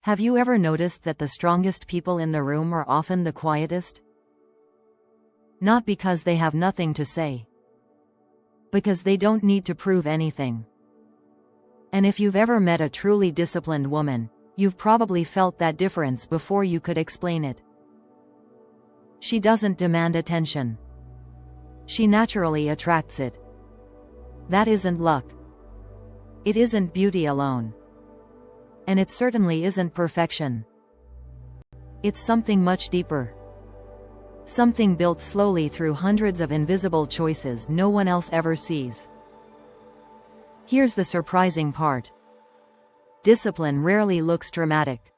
Have you ever noticed that the strongest people in the room are often the quietest? Not because they have nothing to say. Because they don't need to prove anything. And if you've ever met a truly disciplined woman, you've probably felt that difference before you could explain it. She doesn't demand attention. She naturally attracts it. That isn't luck. It isn't beauty alone. And it certainly isn't perfection. It's something much deeper. Something built slowly through hundreds of invisible choices no one else ever sees. Here's the surprising part. Discipline rarely looks dramatic.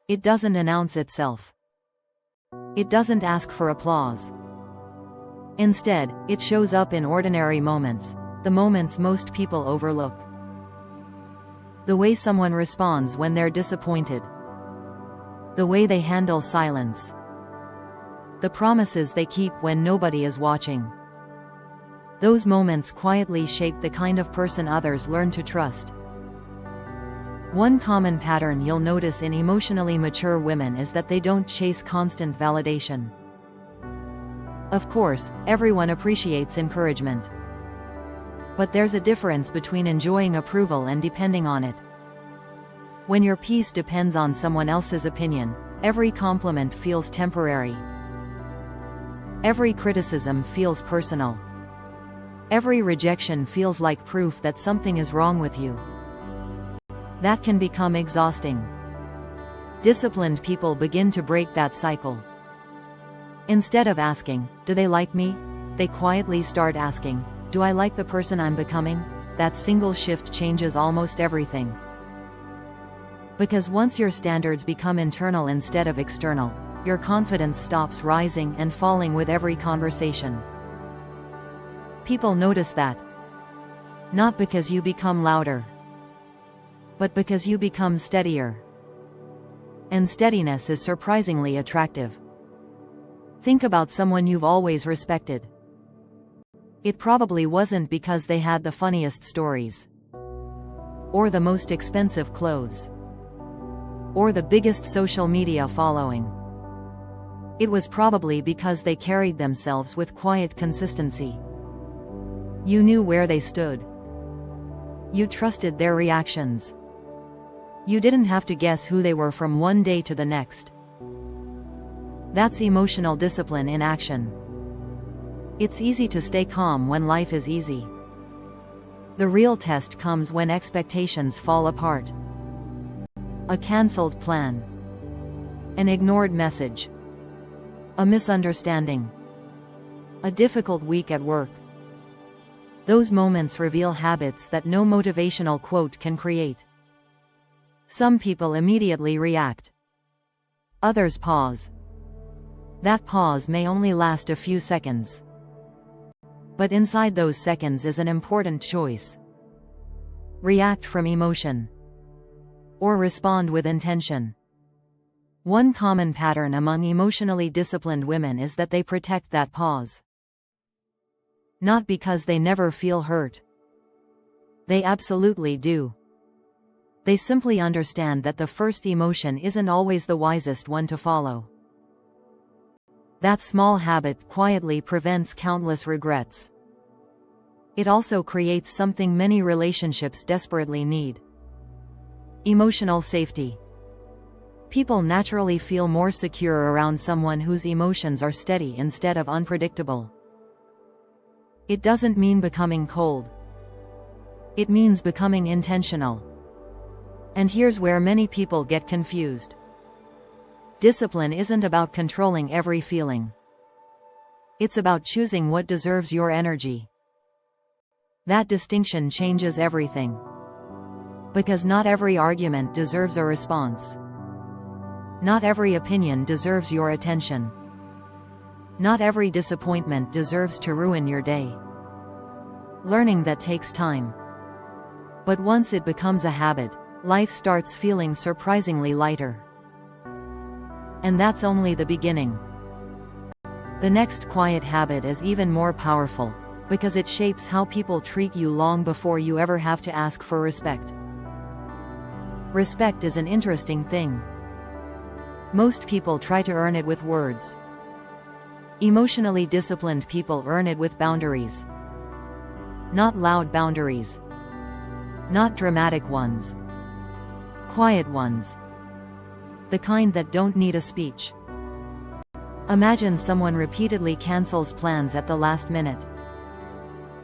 It doesn't announce itself. It doesn't ask for applause. Instead, it shows up in ordinary moments, the moments most people overlook. The way someone responds when they're disappointed. The way they handle silence. The promises they keep when nobody is watching. Those moments quietly shape the kind of person others learn to trust. One common pattern you'll notice in emotionally mature women is that they don't chase constant validation. Of course, everyone appreciates encouragement. But there's a difference between enjoying approval and depending on it. When your peace depends on someone else's opinion, every compliment feels temporary. Every criticism feels personal. Every rejection feels like proof that something is wrong with you. That can become exhausting. Disciplined people begin to break that cycle. Instead of asking, "Do they like me?" they quietly start asking, "Do I like the person I'm becoming?" That single shift changes almost everything. Because once your standards become internal instead of external, your confidence stops rising and falling with every conversation. People notice that. Not because you become louder, but because you become steadier. And steadiness is surprisingly attractive. Think about someone you've always respected. It probably wasn't because they had the funniest stories, or the most expensive clothes, or the biggest social media following. It was probably because they carried themselves with quiet consistency. You knew where they stood. You trusted their reactions. You didn't have to guess who they were from one day to the next. That's emotional discipline in action. It's easy to stay calm when life is easy. The real test comes when expectations fall apart. A cancelled plan. An ignored message. A misunderstanding. A difficult week at work. Those moments reveal habits that no motivational quote can create. Some people immediately react. Others pause. That pause may only last a few seconds. But inside those seconds is an important choice. React from emotion. Or respond with intention. One common pattern among emotionally disciplined women is that they protect that pause. Not because they never feel hurt. They absolutely do. They simply understand that the first emotion isn't always the wisest one to follow. That small habit quietly prevents countless regrets. It also creates something many relationships desperately need. Emotional safety. People naturally feel more secure around someone whose emotions are steady instead of unpredictable. It doesn't mean becoming cold. It means becoming intentional. And here's where many people get confused. Discipline isn't about controlling every feeling. It's about choosing what deserves your energy. That distinction changes everything. Because not every argument deserves a response. Not every opinion deserves your attention. Not every disappointment deserves to ruin your day. Learning that takes time. But once it becomes a habit, life starts feeling surprisingly lighter. And that's only the beginning. The next quiet habit is even more powerful, because it shapes how people treat you long before you ever have to ask for respect. Respect is an interesting thing. Most people try to earn it with words. Emotionally disciplined people earn it with boundaries. Not loud boundaries. Not dramatic ones. Quiet ones. The kind that don't need a speech. Imagine someone repeatedly cancels plans at the last minute.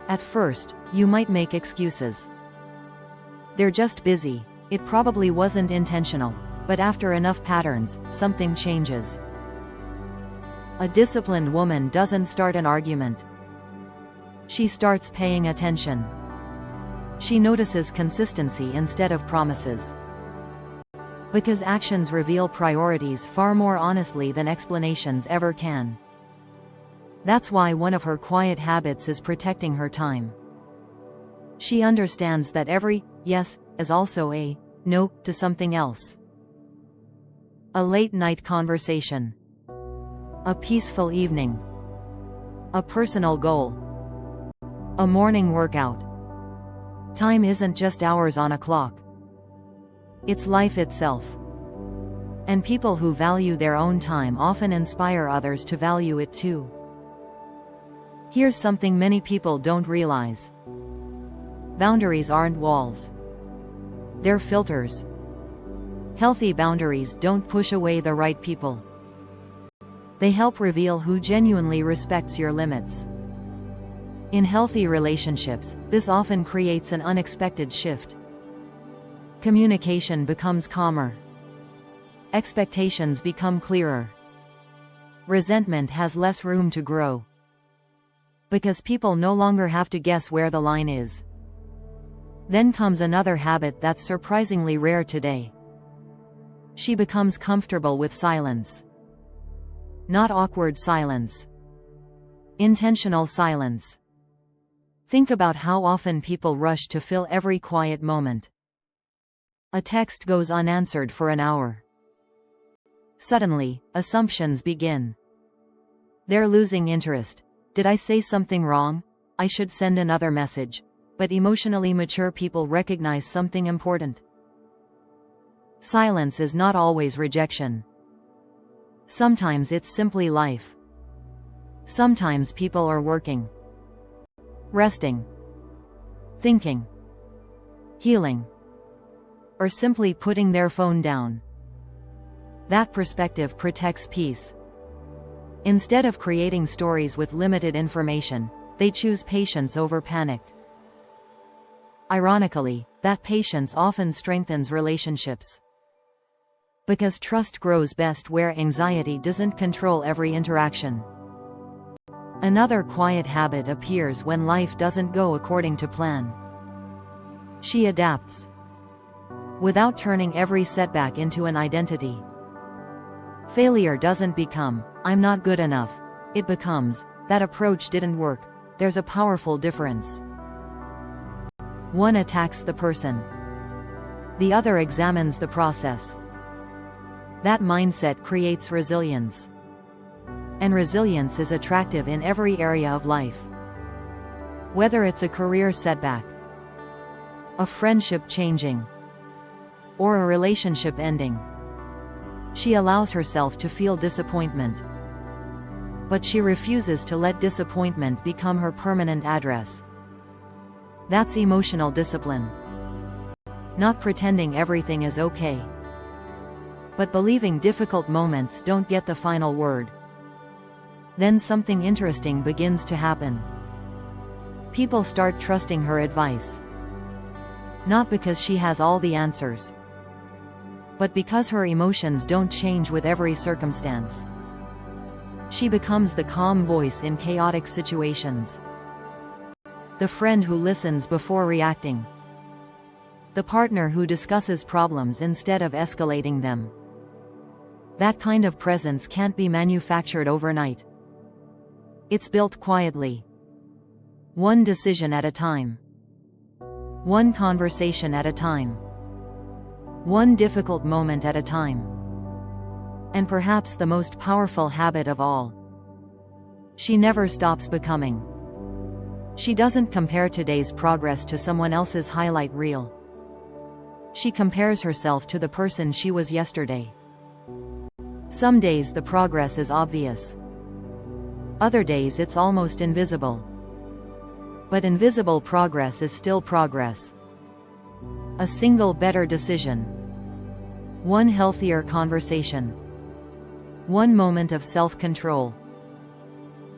At first, you might make excuses. They're just busy. It probably wasn't intentional. But after enough patterns, something changes. A disciplined woman doesn't start an argument. She starts paying attention. She notices consistency instead of promises. Because actions reveal priorities far more honestly than explanations ever can. That's why one of her quiet habits is protecting her time. She understands that every yes is also a no to something else. A late-night conversation. A peaceful evening. A personal goal. A morning workout. Time isn't just hours on a clock. It's life itself. And people who value their own time often inspire others to value it too. Here's something many people don't realize. Boundaries aren't walls. They're filters. Healthy boundaries don't push away the right people. They help reveal who genuinely respects your limits. In healthy relationships, this often creates an unexpected shift. Communication becomes calmer. Expectations become clearer. Resentment has less room to grow. Because people no longer have to guess where the line is. Then comes another habit that's surprisingly rare today. She becomes comfortable with silence. Not awkward silence. Intentional silence. Think about how often people rush to fill every quiet moment. A text goes unanswered for an hour. Suddenly, assumptions begin. They're losing interest. Did I say something wrong? I should send another message. But emotionally mature people recognize something important. Silence is not always rejection. Sometimes it's simply life. Sometimes people are working, resting, thinking, healing, or simply putting their phone down. That perspective protects peace. Instead of creating stories with limited information, they choose patience over panic. Ironically, that patience often strengthens relationships. Because trust grows best where anxiety doesn't control every interaction. Another quiet habit appears when life doesn't go according to plan. She adapts. Without turning every setback into an identity. Failure doesn't become, I'm not good enough. It becomes, that approach didn't work. There's a powerful difference. One attacks the person. The other examines the process. That mindset creates resilience. And resilience is attractive in every area of life. Whether it's a career setback, a friendship changing, or a relationship ending. She allows herself to feel disappointment. But she refuses to let disappointment become her permanent address. That's emotional discipline. Not pretending everything is okay. But believing difficult moments don't get the final word. Then something interesting begins to happen. People start trusting her advice. Not because she has all the answers, but because her emotions don't change with every circumstance. She becomes the calm voice in chaotic situations. The friend who listens before reacting. The partner who discusses problems instead of escalating them. That kind of presence can't be manufactured overnight. It's built quietly. One decision at a time. One conversation at a time. One difficult moment at a time. And perhaps the most powerful habit of all. She never stops becoming. She doesn't compare today's progress to someone else's highlight reel. She compares herself to the person she was yesterday. Some days the progress is obvious. Other days it's almost invisible. But invisible progress is still progress. A single better decision. One healthier conversation. One moment of self-control.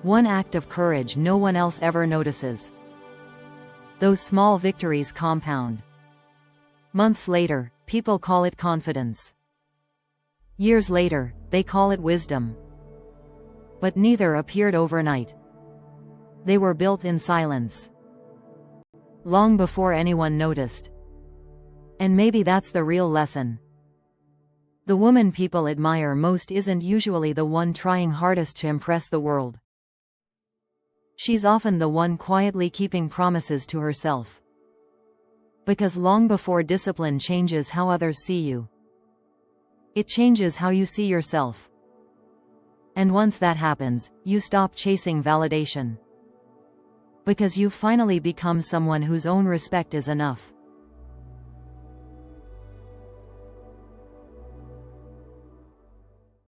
One act of courage no one else ever notices. Those small victories compound. Months later, people call it confidence. Years later, they call it wisdom. But neither appeared overnight. They were built in silence. Long before anyone noticed. And maybe that's the real lesson. The woman people admire most isn't usually the one trying hardest to impress the world. She's often the one quietly keeping promises to herself. Because long before discipline changes how others see you, it changes how you see yourself. And once that happens, you stop chasing validation. Because you've finally become someone whose own respect is enough.